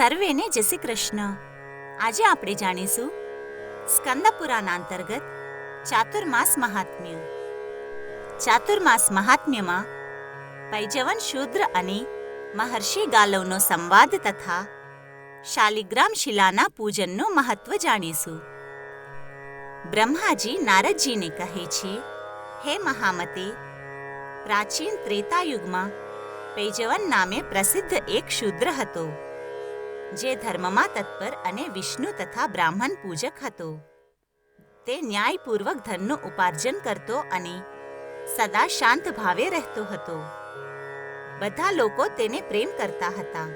સર્વેને જય શ્રી કૃષ્ણ. આજે આપણે જાણીશું સ્કંદ પુરાણ અંતર્ગત ચાતુર્માસ મહાત્મ્ય. ચાતુર્માસ મહાત્મ્યમાં પૈજવન શૂદ્ર અને મહર્ષિ ગાલવનો સંવાદ તથા શાલિગ્રામ શિલાના પૂજનનું મહત્વ જાણીશું. બ્રહ્માજી નારદજીને કહે છે, હે મહામતે, પ્રાચીન ત્રેતાયુગમાં પૈજવન નામે પ્રસિદ્ધ એક શૂદ્ર હતો, જે ધર્મમાં તત્પર અને વિષ્ણુ તથા બ્રાહ્મણ પૂજક હતો. તે ન્યાયપૂર્વક ધનનું ઉપાર્જન કરતો અને સદા શાંત ભાવે રહેતો હતો. બધા લોકો તેને પ્રેમ કરતા હતા.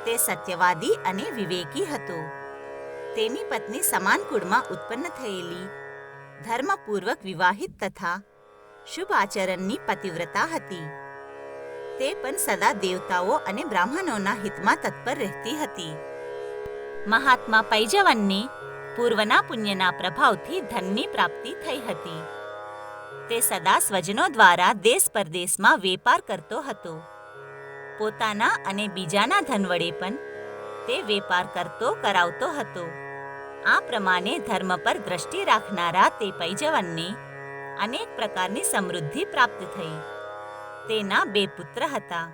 તે સત્યવાદી અને વિવેકી હતો. તેની પત્ની સમાન કુળમાં ઉત્પન્ન થયેલી, ધર્મપૂર્વક વિવાહિત તથા શુભ આચરણની પતિવ્રતા હતી. તે પણ સદા દેવતાઓ અને બ્રાહ્મણોના હિતમાં તત્પર રહેતી હતી. મહાત્મા પૈજવનને પૂર્વના પુણ્યના પ્રભાવથી ધનની પ્રાપ્તિ થઈ હતી. તે સદા સ્વજનો દ્વારા દેશ પરદેશમાં વેપાર કરતો હતો. પોતાના અને બીજાના ધન વડે પણ તે વેપાર કરતો કરાવતો હતો. આ પ્રમાણે ધર્મ પર દ્રષ્ટિ રાખનારા તે પૈજવનને અનેક પ્રકારની સમૃદ્ધિ પ્રાપ્ત થઈ. તેના 2 પુત્ર હતા.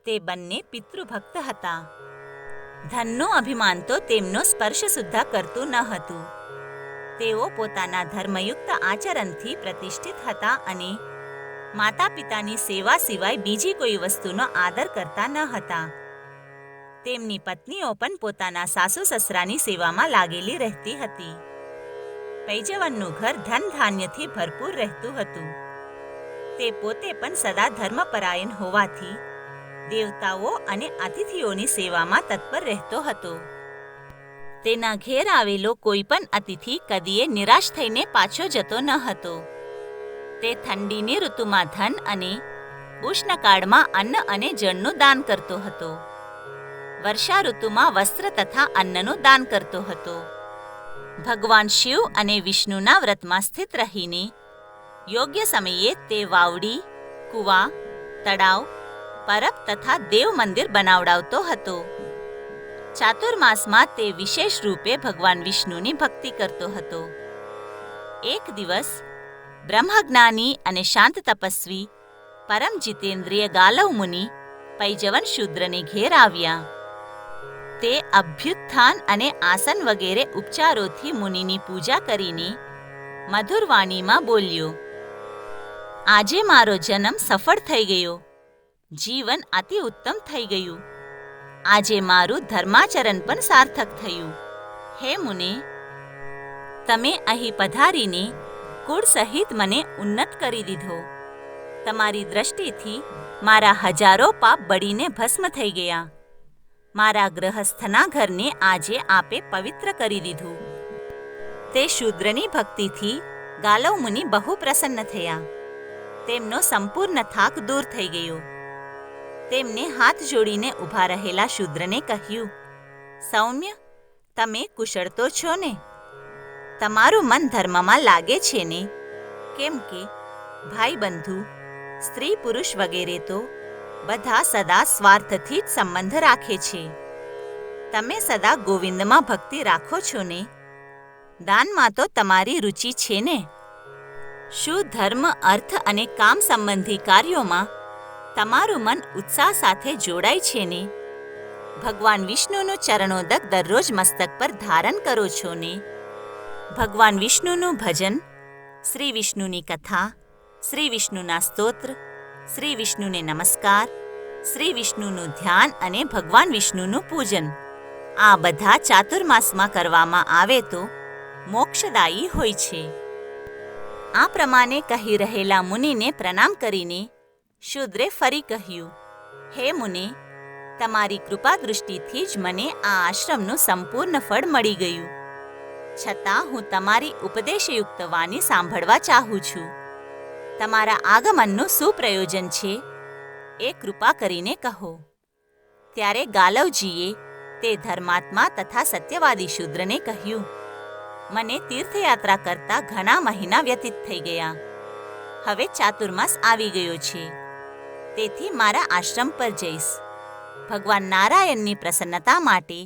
તે બંને પિતૃભક્ત હતા. ધનનું અભિમાન તો તેમનો સ્પર્શ સુદ્ધા કરતું ન હતું. તેઓ પોતાના ધર્મયુક્ત આચરણથી પ્રતિષ્ઠિત હતા અને માતા પિતાની સેવા સિવાય બીજી કોઈ વસ્તુનો આદર કરતા ન હતા. તેમની પત્નીઓ પણ પોતાના સાસુ સસરાની સેવામાં લાગેલી રહેતી હતી. પૈજવનનું ઘર ધન ધાન્યથી ભરપૂર રહેતું હતું. તે પોતે પણ સદા ધર્મપરાયણ હોવાથી દેવતાઓ અને અતિથિઓની સેવામાં તત્પર રહેતો હતો. તેના ઘેર આવેલો કોઈ પણ અતિથિ કદીએ નિરાશ થઈને પાછો જતો ન હતો. તે ઠંડીની ઋતુમાં ધન અને ઉષ્ણકાળમાં અન્ન અને જળનું દાન કરતો હતો. વર્ષા ઋતુમાં વસ્ત્ર તથા અન્નનું દાન કરતો હતો. ભગવાન શિવ અને વિષ્ણુના વ્રતમાં સ્થિત રહીને યોગ્ય સમયે તે વાવડી, કુવા, તળાવ, પરબ તથા દેવ મંદિર બનાવડાવતો હતો. ચાતુર્માસમાં તે વિશેષ રૂપે ભગવાન વિષ્ણુની ભક્તિ કરતો હતો. એક દિવસ બ્રહ્મજ્ઞાની અને શાંત તપસ્વી પરમ જીતેન્દ્રિય ગાલવ મુનિ પૈજવન શૂદ્રને ઘેર આવ્યા. તે અભ્યુત્થાન અને આસન વગેરે ઉપચારોથી મુનિની પૂજા કરીને મધુર વાણીમાં બોલ્યો, આજે મારો જન્મ સફળ થઈ ગયો. જીવન અતિ ઉત્તમ થઈ ગયું. આજે મારું ધર્માચરણ પણ સાર્થક થયું. હે મુને, તમે અહીં પધારીને કુળ સહિત મને ઉન્નત કરી દીધો. તમારી દ્રષ્ટિથી મારા હજારો પાપ બળીને ભસ્મ થઈ ગયા. મારા ગ્રહસ્થના ઘરને આજે આપે પવિત્ર કરી દીધું. તે શૂદ્રની ભક્તિથી ગાલવ મુનિ બહુ પ્રસન્ન થયા. તેમનો સંપૂર્ણ થાક દૂર થઈ ગયો. તેમને હાથ જોડીને ઊભા રહેલા શૂદ્રને કહ્યું, સૌમ્ય, તમે કુશળ તો છો ને? તમારું મન ધર્મમાં લાગે છે ને? કેમ કે ભાઈ બંધુ, સ્ત્રી પુરુષ વગેરે તો બધા સદા સ્વાર્થથી જ સંબંધ રાખે છે. તમે સદા ગોવિંદમાં ભક્તિ રાખો છો ને? દાનમાં તો તમારી રુચિ છે ને? શું ધર્મ, અર્થ અને કામ સંબંધી કાર્યોમાં તમારું મન ઉત્સાહ સાથે જોડાય છે ને? ભગવાન વિષ્ણુનું ચરણોદક દરરોજ મસ્તક પર ધારણ કરો છો ને? ભગવાન વિષ્ણુનું ભજન, શ્રી વિષ્ણુની કથા, શ્રી વિષ્ણુના સ્તોત્ર, શ્રી વિષ્ણુને નમસ્કાર, શ્રી વિષ્ણુનું ધ્યાન અને ભગવાન વિષ્ણુનું પૂજન, આ બધા ચાતુર્માસમાં કરવામાં આવે તો મોક્ષદાયી હોય છે. આ પ્રમાણે કહી રહેલા મુનિને પ્રણામ કરીને શૂદ્રે ફરી કહ્યું, હે મુને, તમારી કૃપા દૃષ્ટિથી જ મને આ આશ્રમનું સંપૂર્ણ ફળ મળી ગયું. છતાં હું તમારી ઉપદેશયુક્ત વાણી સાંભળવા ચાહું છું. તમારા આગમનનું શું પ્રયોજન છે એ કૃપા કરીને કહો. ત્યારે ગાલવજીએ તે ધર્માત્મા તથા સત્યવાદી શૂદ્રને કહ્યું, મને તીર્થયાત્રા કરતા ઘણા મહિના વ્યતીત થઈ ગયા. હવે ચાતુર્માસ આવી ગયો છે. તેથી મારા આશ્રમ પર જઈશ. ભગવાન નારાયણની પ્રસન્નતા માટે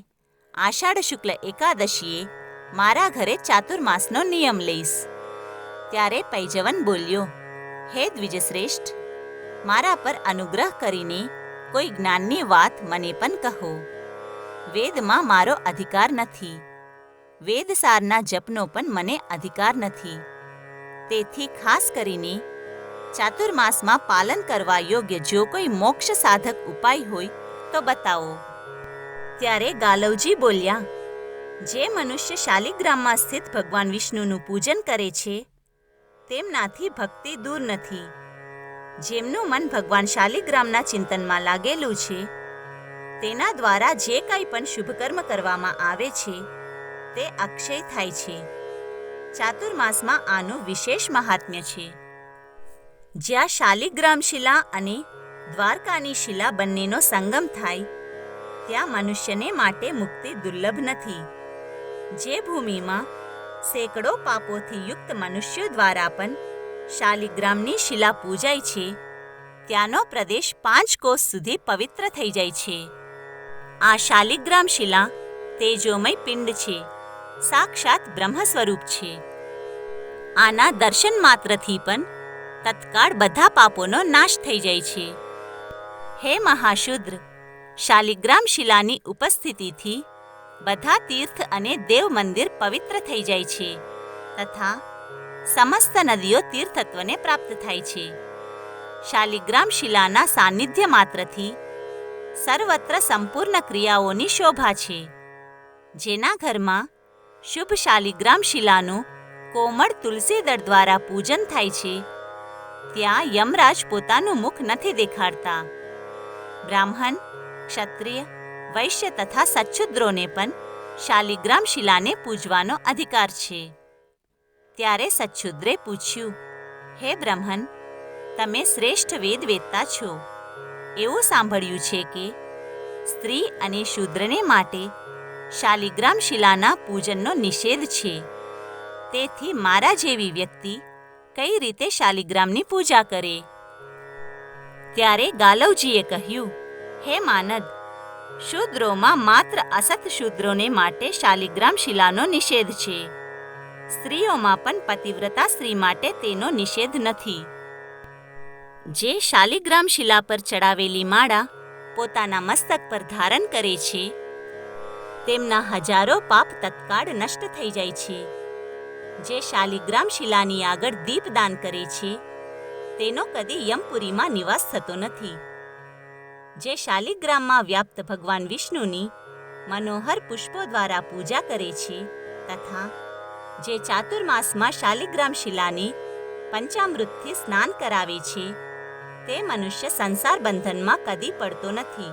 આષાઢ શુક્લ એકાદશીએ મારા ઘરે ચાતુર્માસનો નિયમ લઈશ. ત્યારે પૈજવન બોલ્યો, હે દ્વિજશ્રેષ્ઠ, મારા પર અનુગ્રહ કરીને કોઈ જ્ઞાનની વાત મને પણ કહો. વેદમાં મારો અધિકાર નથી. વેદસારના જપનો પણ મને અધિકાર નથી. તેથી ખાસ કરીને ચાતુર્માસમાં પાલન કરવા યોગ્ય જો કોઈ મોક્ષ સાધક ઉપાય હોય તો બતાવો. ત્યારે ગાલવજી બોલ્યા, જે મનુષ્ય શાલિગ્રામમાં સ્થિત ભગવાન વિષ્ણુનું પૂજન કરે છે તેમનાથી ભક્તિ દૂર નથી. જેમનું મન ભગવાન શાલિગ્રામના ચિંતનમાં લાગેલું છે તેના દ્વારા જે કંઈ પણ શુભ કર્મ કરવામાં આવે છે તે અક્ષય થાય છે. ચાતુર્માસમાં આનું વિશેષ મહાત્મ્ય છે. જ્યાં શાલિગ્રામ શિલા અને દ્વારકાની શિલા બંનેનો સંગમ થાય ત્યાં મનુષ્યને માટે મુક્તિ દુર્લભ નથી. જે ભૂમિમાં સેંકડો પાપોથી યુક્ત મનુષ્યો દ્વારા પણ શાલિગ્રામની શિલા પૂજાય છે ત્યાંનો પ્રદેશ 5 કોસ સુધી પવિત્ર થઈ જાય છે. આ શાલિગ્રામ શિલા તેજોમય પિંડ છે, સાક્ષાત બ્રહ્મ સ્વરૂપ છે. આના દર્શન માત્રથી પણ તત્કાળ બધા પાપોનો નાશ થઈ જાય છે. હે મહાશુદ્ર, શાલિગ્રામ શિલાની ઉપસ્થિતિથી બધા તીર્થ અને દેવ મંદિર પવિત્ર થઈ જાય છે તથા સમસ્ત નદીઓ તીર્થત્વને પ્રાપ્ત થાય છે. શાલિગ્રામ શિલાના સાનિધ્ય માત્રથી સર્વત્ર સંપૂર્ણ ક્રિયાઓની શોભા છે. જેના ઘરમાં શુભ શાલિગ્રામ શિલાનું કોમળ તુલસીદળ દ્વારા પૂજન થાય છે ત્યાં યમરાજ પોતાનું મુખ નથી દેખાડતા. બ્રાહ્મણ, ક્ષત્રિય, વૈશ્ય તથા સચ્છુદ્રોને પણ શાલિગ્રામ શિલાને પૂજવાનો અધિકાર છે. ત્યારે સચ્છુદ્રે પૂછ્યું, હે બ્રાહ્મણ, તમે શ્રેષ્ઠ વેદવેત્તા છો. એવું સાંભળ્યું છે કે સ્ત્રી અને શૂદ્રને માટે શાલિગ્રામ શિલાના પૂજનનો નિષેધ છે. તેથી મારા જેવી વ્યક્તિ કઈ રીતે શાલિગ્રામની પૂજા કરે? ત્યારે ગાલવજીએ કહ્યું, હે માનદ, શૂદ્રોમાં માત્ર અસત શૂદ્રોને માટે શાલિગ્રામ શિલાનો નિષેધ છે. સ્ત્રીઓમાં પણ પતિવ્રતા સ્ત્રી માટે તેનો નિષેધ નથી. જે શાલિગ્રામ શિલા પર ચડાવેલી માળા પોતાના મસ્તક પર ધારણ કરે છે તેમના હજારો પાપ તત્કાળ નષ્ટ થઈ જાય છે. જે શાલિગ્રામ શિલાની આગળ દીપદાન કરે છે તેનો કદી યમપુરીમાં નિવાસ થતો નથી. જે શાલિગ્રામમાં વ્યાપ્ત ભગવાન વિષ્ણુની મનોહર પુષ્પો દ્વારા પૂજા કરે છે તથા જે ચાતુર્માસમાં શાલિગ્રામ શિલાને પંચામૃતથી સ્નાન કરાવે છે તે મનુષ્ય સંસાર બંધનમાં કદી પડતો નથી.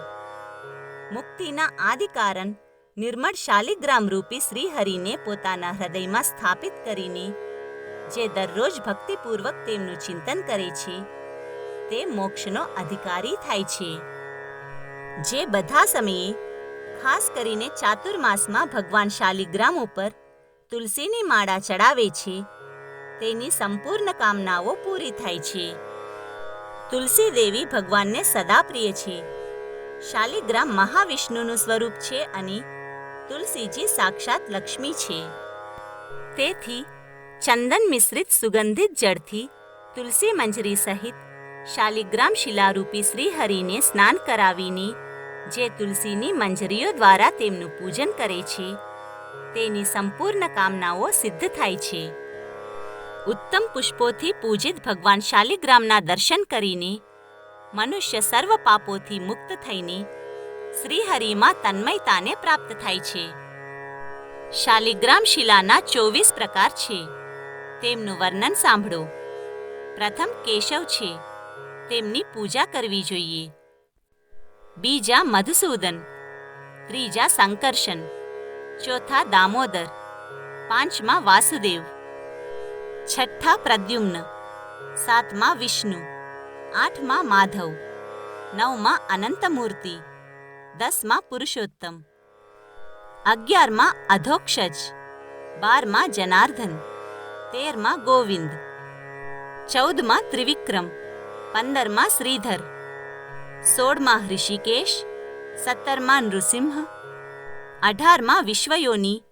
મુક્તિના આદિકારણ નિર્મળ શાલિગ્રામ રૂપી શ્રીહરિને પોતાના હૃદયમાં સ્થાપિત કરીને જે દરરોજ ભક્તિપૂર્વક તેમનું ચિંતન કરે છે તે મોક્ષનો અધિકારી થાય છે. જે બધા સમયે ખાસ કરીને ચાતુર્માસમાં ભગવાન શાલિગ્રામ ઉપર તુલસીની માળા ચડાવે છે તેની સંપૂર્ણ કામનાઓ પૂરી થાય છે. તુલસી દેવી ભગવાનને સદા પ્રિય છે. શાલિગ્રામ મહાવિષ્ણુનું સ્વરૂપ છે અને તુલસીજી સાક્ષાત લક્ષ્મી છે. તેથી ચંદન મિશ્રિત સુગંધિત જળથી તુલસી મંજરી સહિત શાલિગ્રામ શિલારૂપી શ્રીહરિને સ્નાન કરાવીને જે તુલસીની મંજરીઓ દ્વારા તેમનું પૂજન કરે છે તેની સંપૂર્ણ કામનાઓ સિદ્ધ થાય છે. ઉત્તમ પુષ્પોથી પૂજિત ભગવાન શાલિગ્રામના દર્શન કરીને મનુષ્ય સર્વ પાપોથી મુક્ત થઈને શ્રીહરિમાં તન્મયતાને પ્રાપ્ત થાય છે. શાલિગ્રામ શિલાના 24 પ્રકાર છે. તેમનું વર્ણન સાંભળો. પ્રથમ કેશવ છે, તેમની પૂજા કરવી જોઈએ. બીજા મધુસૂદન, ત્રીજા સંકર્ષણ, ચોથા દામોદર, પાંચમા વાસુદેવ, છઠ્ઠા પ્રદ્યુમ્ન, સાતમા વિષ્ણુ, આઠમા માધવ, નવમા અનંતમૂર્તિ, દસમા પુરુષોત્તમ, 11મા અધોક્ષજ, 12મા જનાર્દન, 13મા ગોવિંદ, 14મા ત્રિવિક્રમ, 15મા શ્રીધર, 16મા ઋષિકેશ, 17માં નૃસિંહ, 18માં વિશ્વયોની,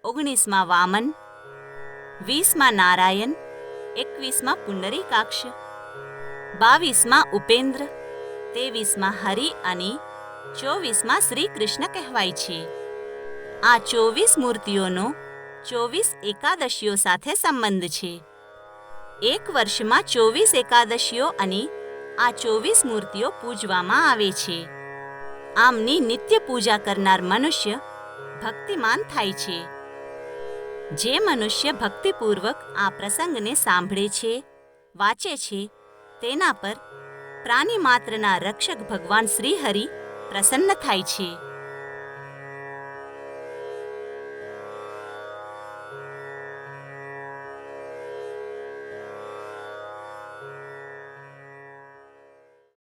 19માં વામન, 20માં નારાયણ, 21માં પુંડરીકાક્ષ, 22માં ઉપેન્દ્ર, 23માં હરિ અને 24માં શ્રી કૃષ્ણ કહેવાય છે. આ 24 મૂર્તિઓનો 24 એકાદશીઓ સાથે સંબંધ છે. એક વર્ષમાં 24 એકાદશીઓ અને આ 24 મૂર્તિઓ પૂજવામાં આવે છે. આમની નિત્ય પૂજા કરનાર મનુષ્ય ભક્તિમાન થાય છે. જે મનુષ્ય ભક્તિપૂર્વક આ પ્રસંગને સાંભળે છે, વાંચે છે, તેના પર પ્રાણીમાત્રના રક્ષક ભગવાન શ્રીહરિ પ્રસન્ન થાય છે.